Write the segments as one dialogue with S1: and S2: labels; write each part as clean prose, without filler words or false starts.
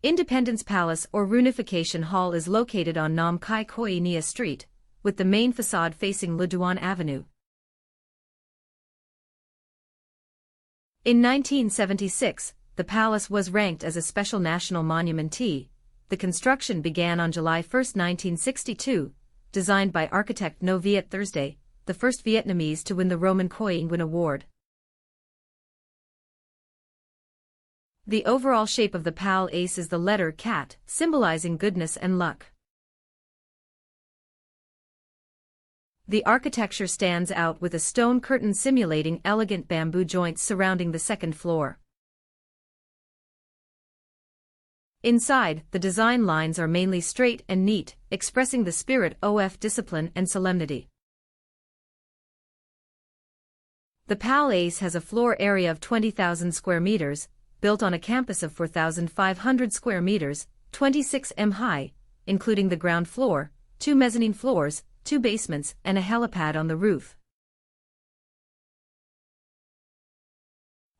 S1: Independence Palace or Reunification Hall is located on Nam Kai Khoi Nia Street, with the main facade facing Le Duan Avenue. In 1976, the palace was ranked as a special national monument. The construction began on July 1, 1962, designed by architect No Viet Thursday, the first Vietnamese to win the Roman Khoi Nguyen Award. The overall shape of the palace is the letter cat, symbolizing goodness and luck. The architecture stands out with a stone curtain simulating elegant bamboo joints surrounding the second floor. Inside, the design lines are mainly straight and neat, expressing the spirit of discipline and solemnity. The palace has a floor area of 20,000 square meters, built on a campus of 4,500 square meters, 26 m high, including the ground floor, 2 mezzanine floors, 2 basements, and a helipad on the roof.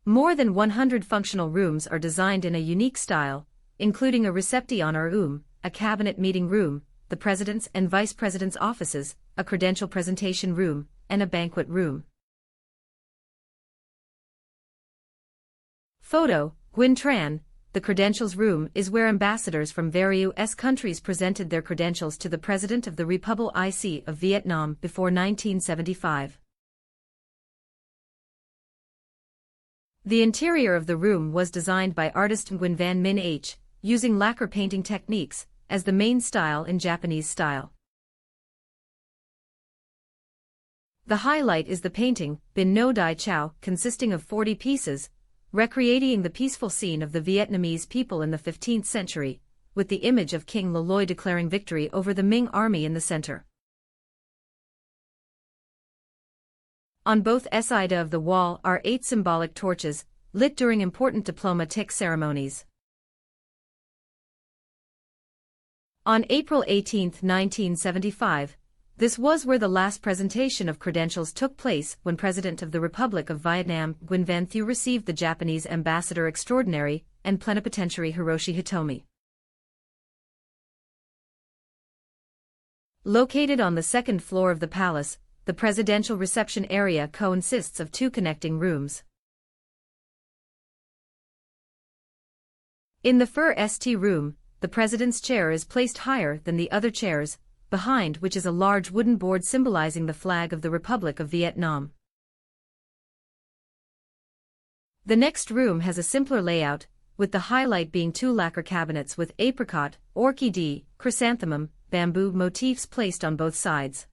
S1: More than 100 functional rooms are designed in a unique style, including a reception room, a cabinet meeting room, the president's and vice president's offices, a credential presentation room, and a banquet room. Photo, Nguyen Tran. The credentials room is where ambassadors from various countries presented their credentials to the President of the Republic of Vietnam before 1975. The interior of the room was designed by artist Nguyen Van Minh H., using lacquer painting techniques as the main style in Japanese style. The highlight is the painting, Bin No Dai Chow, consisting of 40 pieces, recreating the peaceful scene of the Vietnamese people in the 15th century, with the image of King Le Loi declaring victory over the Ming army in the center. On both sides of the wall are 8 symbolic torches, lit during important diplomatic ceremonies. On April 18, 1975, this was where the last presentation of credentials took place when President of the Republic of Vietnam Nguyen Van Thieu received the Japanese Ambassador Extraordinary and Plenipotentiary Hiroshi Hitomi. Located on the second floor of the palace, the presidential reception area consists of 2 connecting rooms. In the first room, the president's chair is placed higher than the other chairs, behind which is a large wooden board symbolizing the flag of the Republic of Vietnam. The next room has a simpler layout, with the highlight being 2 lacquer cabinets with apricot, orchid, chrysanthemum, bamboo motifs placed on both sides.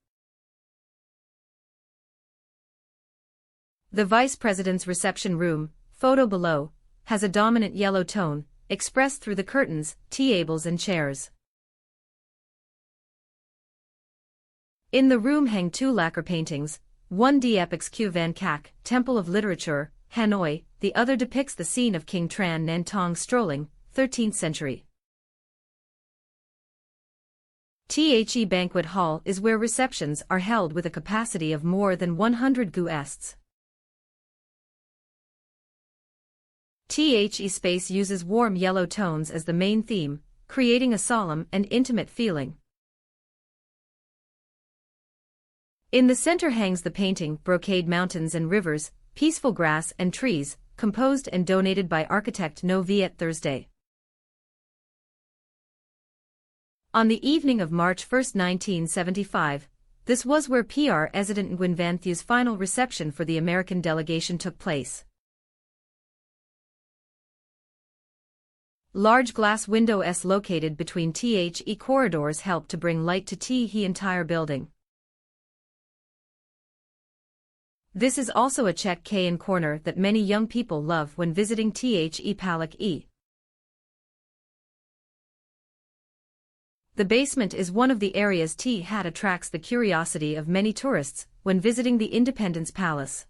S1: The Vice President's reception room, photo below, has a dominant yellow tone, expressed through the curtains, tables and chairs. In the room hang 2 lacquer paintings, one depicts Q Van Kak, Temple of Literature, Hanoi, the other depicts the scene of King Tran Nan Tong strolling, 13th century. The banquet hall is where receptions are held with a capacity of more than 100 guests. The space uses warm yellow tones as the main theme, creating a solemn and intimate feeling. In the center hangs the painting Brocade Mountains and Rivers, Peaceful Grass and Trees, composed and donated by architect No Viet Thursday. On the evening of March 1, 1975, this was where President Nguyen Van Thieu's final reception for the American delegation took place. Large glass windows located between the corridors help to bring light to the entire building. This is also a check-in corner that many young people love when visiting the Palace. The basement is one of the areas that attracts the curiosity of many tourists when visiting the Independence Palace.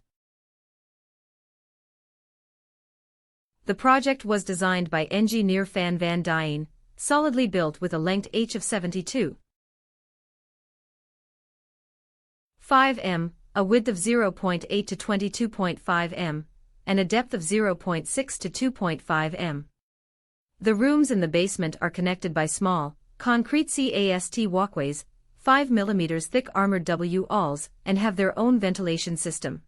S1: The project was designed by engineer Phan Van Dien, solidly built with a length of 72.5 m, a width of 0.8 to 22.5 m, and a depth of 0.6 to 2.5 m. The rooms in the basement are connected by small, concrete CAST walkways, 5 mm thick armored walls, and have their own ventilation system.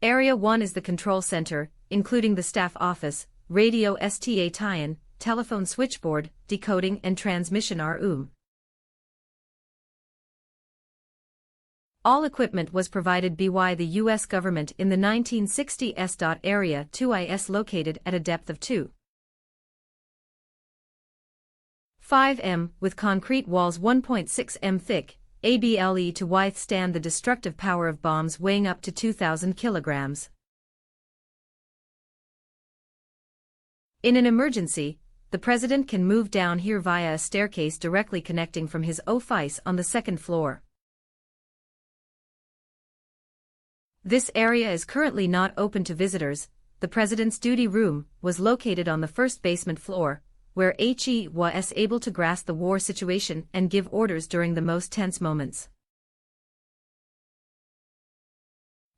S1: Area 1 is the control center, including the staff office, radio STA tie-in, telephone switchboard, decoding and transmission room. All equipment was provided by the U.S. government in the 1960s. Area 2 is located at a depth of 2.5 m with concrete walls 1.6 m thick, able to withstand the destructive power of bombs weighing up to 2,000 kilograms. In an emergency, the president can move down here via a staircase directly connecting from his office on the second floor. This area is currently not open to visitors. The president's duty room was located on the first basement floor, where he was able to grasp the war situation and give orders during the most tense moments.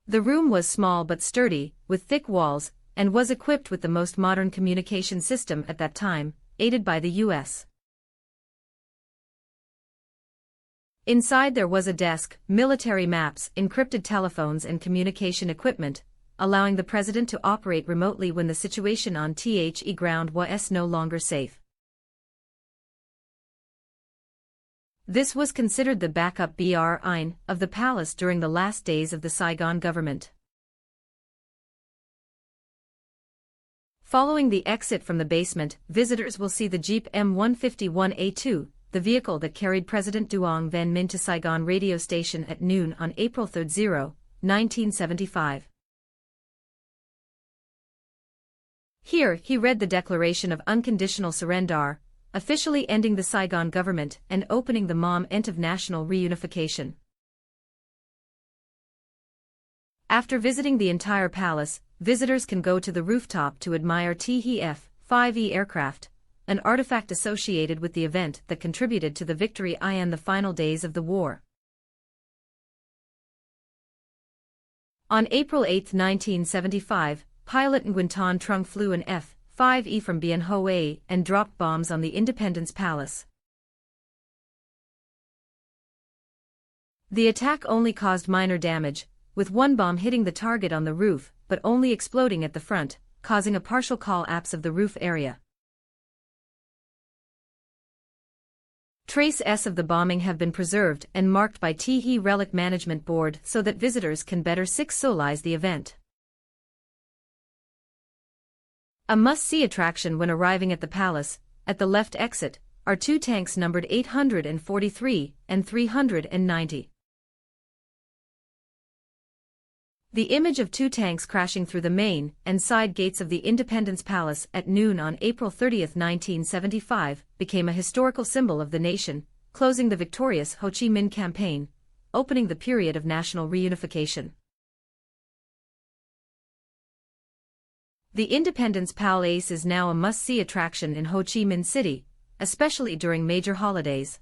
S1: The room was small but sturdy, with thick walls, and was equipped with the most modern communication system at that time, aided by the U.S. Inside there was a desk, military maps, encrypted telephones and communication equipment, allowing the president to operate remotely when the situation on the ground was no longer safe. This was considered the backup BRI of the palace during the last days of the Saigon government. Following the exit from the basement, visitors will see the Jeep M151A2, the vehicle that carried President Duong Van Minh to Saigon radio station at noon on April 3, 1975. Here, he read the Declaration of Unconditional Surrender, officially ending the Saigon government and opening the moment of national reunification. After visiting the entire palace, visitors can go to the rooftop to admire the F-5E aircraft, an artifact associated with the event that contributed to the victory in the final days of the war. On April 8, 1975, pilot Nguyen Ton Trung flew an F-5E from Bien Hoa and dropped bombs on the Independence Palace. The attack only caused minor damage, with one bomb hitting the target on the roof, but only exploding at the front, causing a partial collapse of the roof area. Traces of the bombing have been preserved and marked by the Relic Management Board so that visitors can better visualize the event. A must-see attraction when arriving at the palace, at the left exit, are two tanks numbered 843 and 390. The image of two tanks crashing through the main and side gates of the Independence Palace at noon on April 30, 1975, became a historical symbol of the nation, closing the victorious Ho Chi Minh campaign, opening the period of national reunification. The Independence Palace is now a must-see attraction in Ho Chi Minh City, especially during major holidays.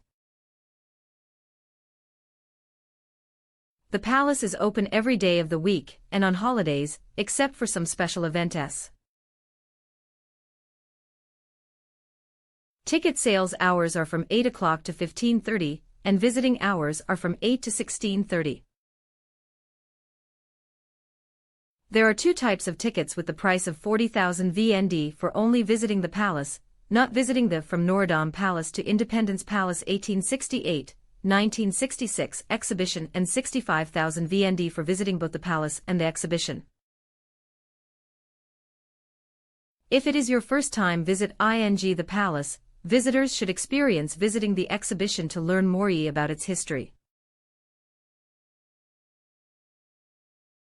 S1: The palace is open every day of the week and on holidays, except for some special events. Ticket sales hours are from 8 o'clock to 15:30, and visiting hours are from 8 to 16:30. There are two types of tickets with the price of 40,000 VND for only visiting the palace, not visiting the from Norodom Palace to Independence Palace 1868. 1966 exhibition and 65,000 VND for visiting both the palace and the exhibition. If it is your first time visit the palace, visitors should experience visiting the exhibition to learn more about its history.